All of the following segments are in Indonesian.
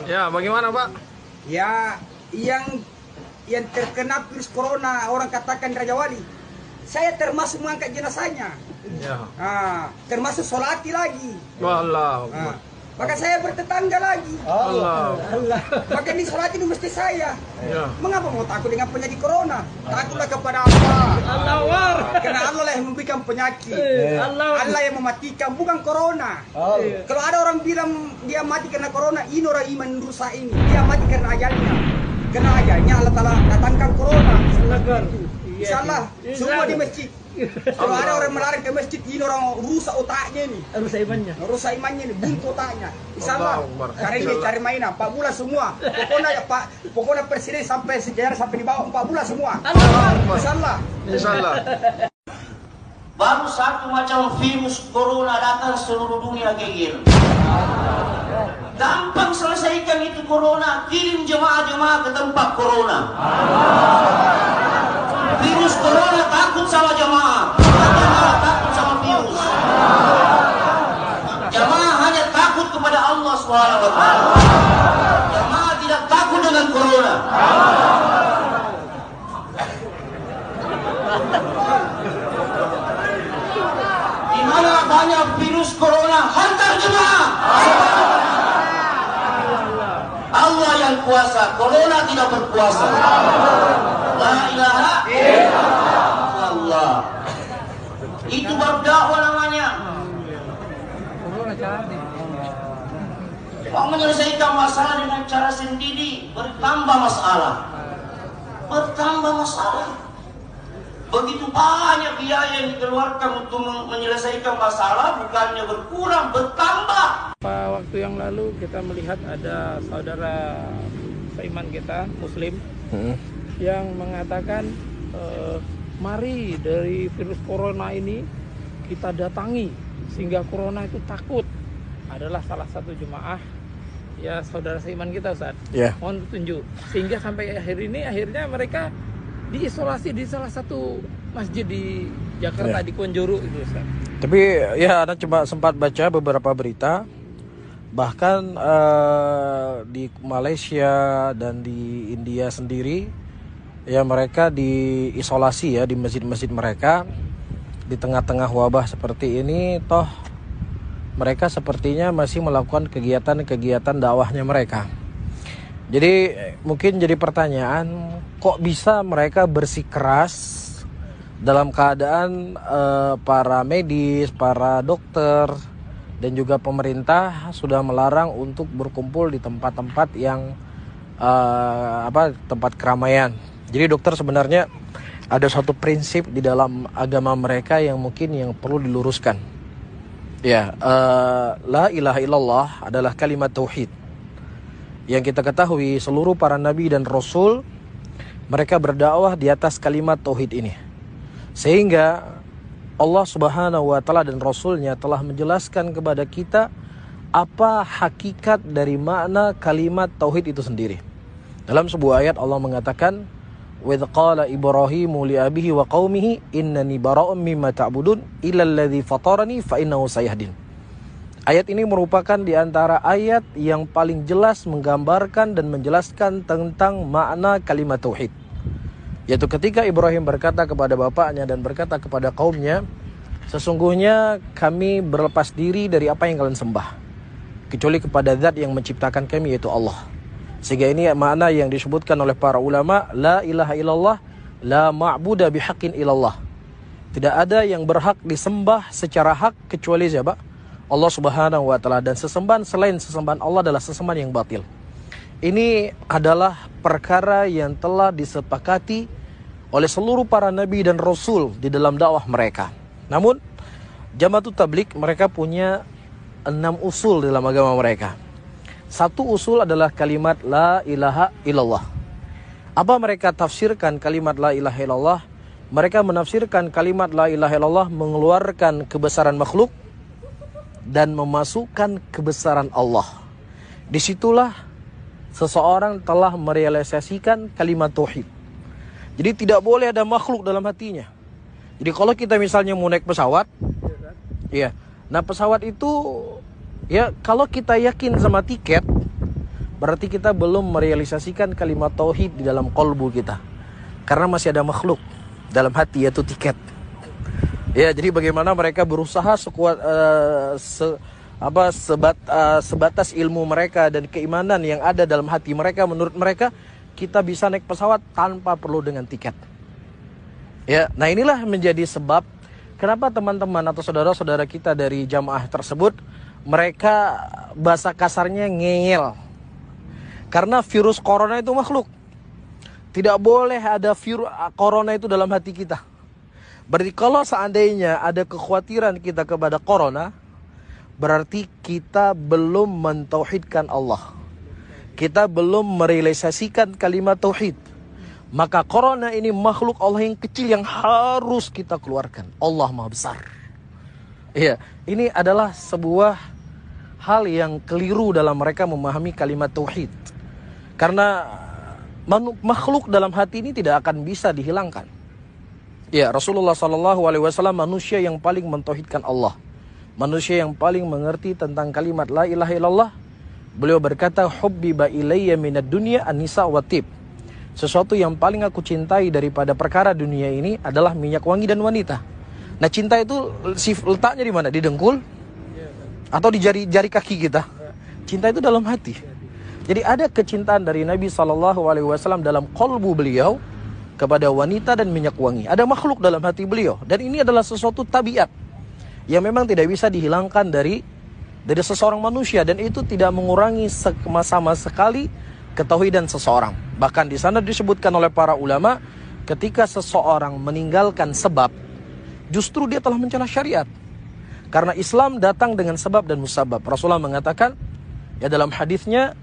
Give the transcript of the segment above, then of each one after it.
Ya, bagaimana Pak? Ya, yang terkena virus corona orang katakan Raja Wali. Saya termasuk mengangkat jenazahnya. Ya. Termasuk solati lagi. Wallah. Maka saya bertetangga lagi. Allah. Maka ini solati itu mesti saya. Ya. Mengapa mau takut dengan penyakit corona? Takutlah kepada Allah. Allah. Karena Allah lah yang memberikan penyakit. Allah yang mematikan, bukan corona. Kalau ada orang bilang dia mati karena corona, ini orang iman rusak ini. Dia mati karena ajalnya. Karena ajalnya Allah Ta'ala datangkan corona. Insyaallah semua di masjid. Kalau ada orang melarang ke masjid, ini orang rusak otaknya ini. Rusak imannya ini, buntu otaknya. Insyaallah. Karena ini cari mainan 4 bulan semua. Pokoknya presiden sampai sejarah sampai di bawah 4 bulan semua. Insyaallah. Insyaallah. Baru satu macam virus corona datang seluruh dunia geger. Gampang selesaikan itu corona, kirim jemaah-jemaah ke tempat corona. Virus corona takut sama jemaah, jemaah takut sama virus. Jemaah hanya takut kepada Allah SWT. Jemaah tidak takut dengan corona. Di mana banyak virus corona, hantar jemaah. Allah yang kuasa, corona tidak berkuasa. La ilaha illallah. Itu baru dakwah namanya. Mau menyelesaikan masalah dengan cara sendiri, bertambah masalah. Begitu banyak biaya yang dikeluarkan untuk menyelesaikan masalah, bukannya berkurang, bertambah. Waktu yang lalu kita melihat ada saudara seiman kita, Muslim, yang mengatakan, mari dari virus corona ini kita datangi sehingga corona itu takut. Adalah salah satu jemaah, ya saudara seiman kita, Ustaz. Mohon petunjuk. Sehingga sampai akhirnya mereka diisolasi di salah satu masjid di Jakarta, di Konjuru itu, Ustaz. Tapi ya, Anda coba sempat baca beberapa berita, bahkan di Malaysia dan di India sendiri, ya mereka diisolasi ya di masjid-masjid mereka di tengah-tengah wabah seperti ini. Toh mereka sepertinya masih melakukan kegiatan-kegiatan dakwahnya mereka. Jadi mungkin jadi pertanyaan, kok bisa mereka bersikeras dalam keadaan para medis, para dokter, dan juga pemerintah sudah melarang untuk berkumpul di tempat-tempat yang tempat keramaian. Jadi dokter sebenarnya ada suatu prinsip di dalam agama mereka yang mungkin yang perlu diluruskan. Ya, la ilaha illallah adalah kalimat tauhid. Yang kita ketahui seluruh para nabi dan rasul mereka berdakwah di atas kalimat tauhid ini. Sehingga Allah Subhanahu wa taala dan rasulnya telah menjelaskan kepada kita apa hakikat dari makna kalimat tauhid itu sendiri. Dalam sebuah ayat Allah mengatakan, "Wa idz qala Ibrahimu li abihi wa qaumihi innani bara'un mimma ta'budun illa alladzi fatarani fa innahu sayahdin." Ayat ini merupakan di antara ayat yang paling jelas menggambarkan dan menjelaskan tentang makna kalimat tauhid. Yaitu ketika Ibrahim berkata kepada bapaknya dan berkata kepada kaumnya, sesungguhnya kami berlepas diri dari apa yang kalian sembah, kecuali kepada zat yang menciptakan kami, yaitu Allah. Sehingga ini makna yang disebutkan oleh para ulama, la ilaha illallah, la ma'buda bihaqqin illallah. Tidak ada yang berhak disembah secara hak kecuali siapa? Allah Subhanahu wa taala, dan sesembahan selain sesembahan Allah adalah sesembahan yang batil. Ini adalah perkara yang telah disepakati oleh seluruh para nabi dan rasul di dalam dakwah mereka. Namun Jamaatul Tabligh mereka punya 6 usul dalam agama mereka. Satu usul adalah kalimat la ilaha illallah. Apa mereka tafsirkan kalimat la ilaha illallah? Mereka menafsirkan kalimat la ilaha illallah mengeluarkan kebesaran makhluk dan memasukkan kebesaran Allah. Disitulah seseorang telah merealisasikan kalimat tauhid. Jadi tidak boleh ada makhluk dalam hatinya. Jadi kalau kita misalnya mau naik pesawat, ya, nah pesawat itu, ya kalau kita yakin sama tiket, berarti kita belum merealisasikan kalimat tauhid di dalam kolbu kita. Karena masih ada makhluk dalam hati, yaitu tiket. Ya, jadi bagaimana mereka berusaha sekuat sebatas ilmu mereka dan keimanan yang ada dalam hati mereka, menurut mereka kita bisa naik pesawat tanpa perlu dengan tiket. Ya, nah inilah menjadi sebab kenapa teman-teman atau saudara-saudara kita dari jamaah tersebut mereka bahasa kasarnya ngeyel. Karena virus corona itu makhluk. Tidak boleh ada virus corona itu dalam hati kita. Berarti kalau seandainya ada kekhawatiran kita kepada corona, berarti kita belum mentauhidkan Allah. Kita belum merealisasikan kalimat tauhid. Maka corona ini makhluk Allah yang kecil yang harus kita keluarkan. Allah Maha Besar. Iya, ini adalah sebuah hal yang keliru dalam mereka memahami kalimat tauhid. Karena makhluk dalam hati ini tidak akan bisa dihilangkan. Ya, Rasulullah SAW manusia yang paling mentauhidkan Allah. Manusia yang paling mengerti tentang kalimat la ilaha illallah. Beliau berkata, hubbiba ilayya minad dunya an-nisa wa tib. Sesuatu yang paling aku cintai daripada perkara dunia ini adalah minyak wangi dan wanita. Nah, cinta itu letaknya di mana? Di dengkul? Atau di jari kaki kita? Cinta itu dalam hati. Jadi ada kecintaan dari Nabi SAW dalam kolbu beliau kepada wanita dan minyak wangi. Ada makhluk dalam hati beliau. Dan ini adalah sesuatu tabiat yang memang tidak bisa dihilangkan dari seseorang manusia. Dan itu tidak mengurangi sama sekali ketauhidan seseorang. Bahkan di sana disebutkan oleh para ulama, ketika seseorang meninggalkan sebab, justru dia telah mencela syariat. Karena Islam datang dengan sebab dan musabab. Rasulullah mengatakan, ya dalam hadisnya,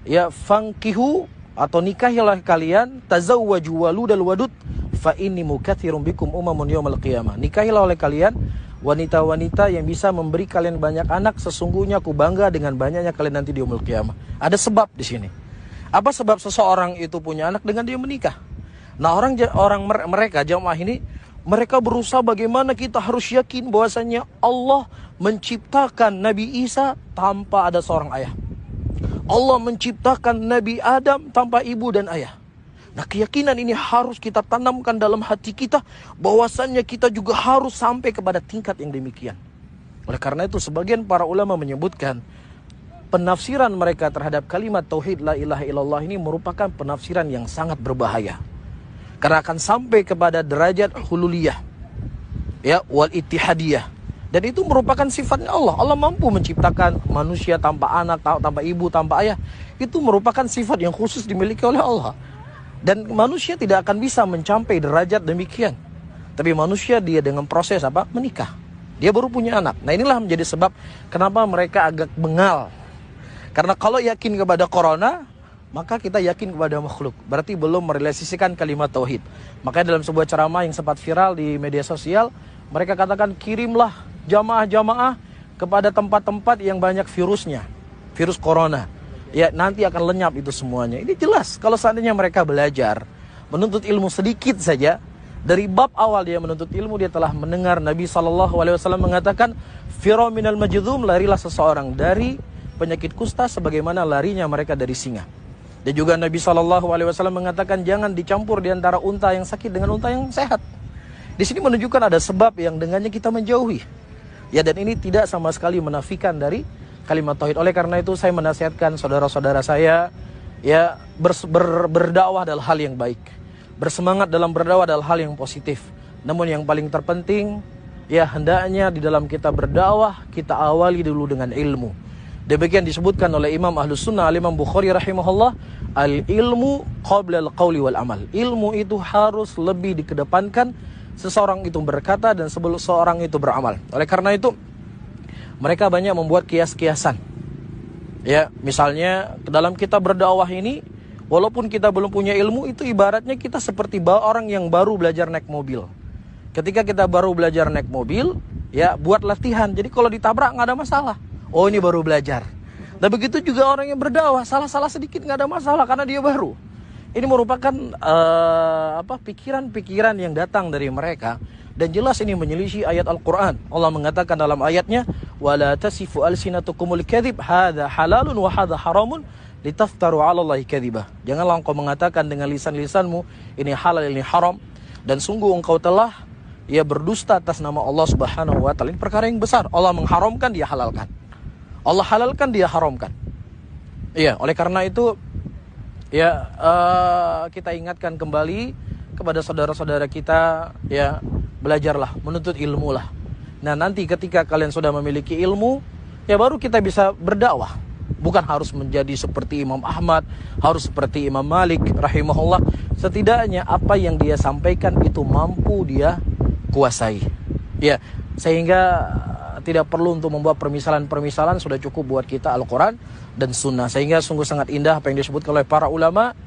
ya fangkihu atau nikahilah kalian, tazawwaju waludal wadud, fa inni mukatsirum bikum umamun yaumal qiyamah. Nikahilah oleh kalian wanita-wanita yang bisa memberi kalian banyak anak, sesungguhnya aku bangga dengan banyaknya kalian nanti di yaumul qiyamah. Ada sebab di sini. Apa sebab seseorang itu punya anak? Dengan dia menikah. Nah, mereka jamaah ini, mereka berusaha bagaimana kita harus yakin bahwasanya Allah menciptakan Nabi Isa tanpa ada seorang ayah. Allah menciptakan Nabi Adam tanpa ibu dan ayah. Nah, keyakinan ini harus kita tanamkan dalam hati kita, bahwasannya kita juga harus sampai kepada tingkat yang demikian. Oleh karena itu, sebagian para ulama menyebutkan penafsiran mereka terhadap kalimat tauhid la ilaha illallah ini merupakan penafsiran yang sangat berbahaya. Karena akan sampai kepada derajat hululiyah, ya, wal ittihadiyah. Dan itu merupakan sifatnya Allah. Allah mampu menciptakan manusia tanpa anak, tanpa ibu, tanpa ayah. Itu merupakan sifat yang khusus dimiliki oleh Allah. Dan manusia tidak akan bisa mencapai derajat demikian. Tapi manusia dia dengan proses apa? Menikah. Dia baru punya anak. Nah, inilah menjadi sebab kenapa mereka agak bengal. Karena kalau yakin kepada corona, maka kita yakin kepada makhluk. Berarti belum merealisasikan kalimat tauhid. Makanya dalam sebuah ceramah yang sempat viral di media sosial, mereka katakan, kirimlah jamaah-jamaah kepada tempat-tempat yang banyak virusnya, virus corona. Ya, nanti akan lenyap itu semuanya. Ini jelas kalau seandainya mereka belajar, menuntut ilmu sedikit saja, dari bab awal dia menuntut ilmu, dia telah mendengar Nabi SAW mengatakan, firo minal majdhum, larilah seseorang dari penyakit kusta sebagaimana larinya mereka dari singa. Dan juga Nabi SAW mengatakan, jangan dicampur di antara unta yang sakit dengan unta yang sehat. Di sini menunjukkan ada sebab yang dengannya kita menjauhi. Ya, dan ini tidak sama sekali menafikan dari kalimat tauhid. Oleh karena itu saya menasihatkan saudara-saudara saya, ya, berdakwah adalah hal yang baik. Bersemangat dalam berdakwah adalah hal yang positif. Namun yang paling terpenting, ya, hendaknya di dalam kita berdakwah, kita awali dulu dengan ilmu. Demikian disebutkan oleh Imam Ahlus Sunnah Imam Bukhari rahimahullah, al-ilmu qabla al-qawli wal amal. Ilmu itu harus lebih dikedepankan seseorang itu berkata dan sebelum seorang itu beramal. Oleh karena itu mereka banyak membuat kias-kiasan. Ya, misalnya dalam kita berdakwah ini, walaupun kita belum punya ilmu, itu ibaratnya kita seperti orang yang baru belajar naik mobil. Ketika kita baru belajar naik mobil, ya, buat latihan. Jadi kalau ditabrak nggak ada masalah. Oh, ini baru belajar. Dan begitu juga orang yang berdakwah, salah-salah sedikit nggak ada masalah karena dia baru. Ini merupakan pikiran-pikiran yang datang dari mereka, dan jelas ini menyelisih ayat Al-Quran. Allah mengatakan dalam ayatnya, wala tasifu alsinatukumul kadzib hadza halalun wa hadza haramun litaftaru 'ala Allahi kadzibah. Janganlah engkau mengatakan dengan lisan-lisanmu ini halal ini haram, dan sungguh engkau telah berdusta atas nama Allah Subhanahu wa taala. Ini perkara yang besar. Allah mengharamkan, dia halalkan. Allah halalkan, dia haramkan. Iya, oleh karena itu kita ingatkan kembali kepada saudara-saudara kita, belajarlah, menuntut ilmu lah. Nah, nanti ketika kalian sudah memiliki ilmu, baru kita bisa berdakwah. Bukan harus menjadi seperti Imam Ahmad, harus seperti Imam Malik rahimahullah. Setidaknya apa yang dia sampaikan itu mampu dia kuasai. Ya, sehingga tidak perlu untuk membuat permisalan-permisalan, sudah cukup buat kita Al-Quran dan Sunnah. Sehingga sungguh sangat indah apa yang disebutkan oleh para ulama.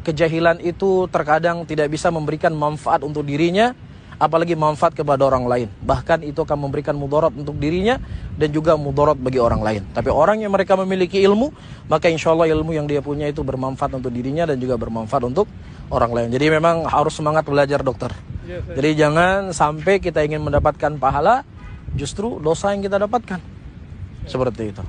Kejahilan itu terkadang tidak bisa memberikan manfaat untuk dirinya, apalagi manfaat kepada orang lain. Bahkan itu akan memberikan mudarat untuk dirinya dan juga mudarat bagi orang lain. Tapi orang yang mereka memiliki ilmu, maka insya Allah ilmu yang dia punya itu bermanfaat untuk dirinya dan juga bermanfaat untuk orang lain. Jadi memang harus semangat belajar, dokter. Jadi jangan sampai kita ingin mendapatkan pahala, justru dosa yang kita dapatkan. Seperti itu.